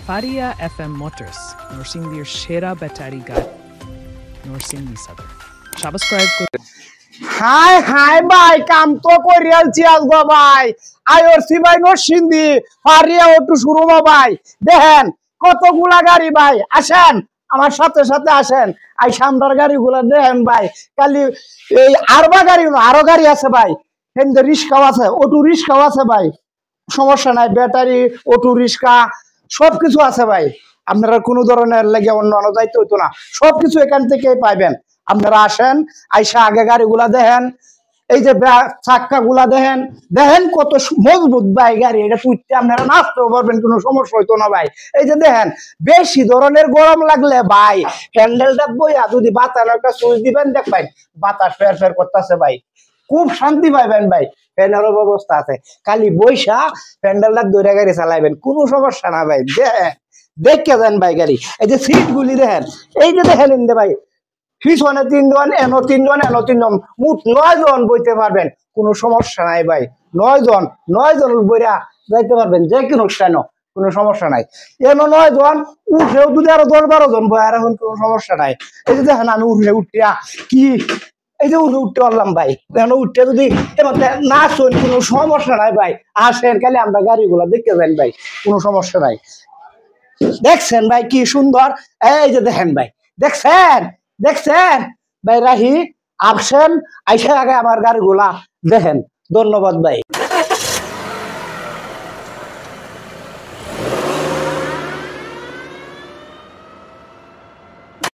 Faria FM Motors, Norsinglier সেরা battery গাড়ি নরসিংদী সদর। সাবস্ক্রাইব করুন। হাই হাই ভাই, কাম তো করিয়ালছি আজগো ভাই। আইরছি ভাই নরসিংদী ফারিয়া অটো শোরুম ভাই। দেখেন কতগুলা গাড়ি ভাই, আসেন আমার সাথে সাথে আসেন। আই সামদার গাড়িগুলা দেখেন ভাই, খালি এই আরবা গাড়ি না, আরো গাড়ি আছে ভাই। হেন্দে রিক্সাও আছে, অটো রিক্সাও আছে ভাই, সমস্যা নাই। ব্যাটারি অটো রিক্সা সবকিছু আছে ভাই। আপনারা কোনো ধরনের লাগে অন্য অন্য যাইতে হইতো না, সবকিছু এখান থেকে পাইবেন। আপনারা আসেন, আইসা আগে গাড়িগুলা দেখেন, এই যে চাক্কা গুলা দেখেন, দেখেন কত মজবুত ভাই গাড়ি। এটা তুইতে আপনারা নাচতেও পারবেন, কোনো সমস্যা হইতো না ভাই। এই যে দেখেন, বেশি ধরনের গরম লাগলে ভাই হ্যান্ডেলটা বইয়া যদি বাতানো একটা সুইচ দিবেন, দেখবেন বাতাস ফের ফের করতেছে ভাই, খুব শান্তি পাইবেন ভাই। ফ্যানেরও ব্যবস্থা আছে, খালি বৈশা প্যান্ডেলটা দৌড়ে গাড়ি চালাইবেন, কোনো সমস্যা না ভাই। দেখেন দেখে যান ভাই গাড়ি। এই যে সিট গুলি দেখেন, এই যে দেখেন ইন্দে ভাই, পিছনে 3 জন, এনো 3 জন, এনো 3 জন, মোট 9 জন বইতে পারবেন, কোনো সমস্যা নাই ভাই। 9 জন বইরা যাইতে পারবেন যে কোনো স্থানে, কোনো সমস্যা নাই। এনো 9 জন, উঠেও যদি আরো 10-12 জন বই, আর এখন কোনো সমস্যা নাই। এই যে দেখেন আমি উঠিয়া কি এই যে উঠতে পারলাম ভাই, উঠতে যদি না চল, কোনো সমস্যা নাই ভাই। আসেন খালি আমরা গাড়িগুলা দেখতে যান ভাই, কোনো সমস্যা নাই। দেখছেন ভাই কি সুন্দর, এই যে দেখেন ভাই, দেখছেন দেখছেন ভাই। রাহি আসেন, আইসা আগে আমার গাড়িগুলা দেখেন। ধন্যবাদ ভাই।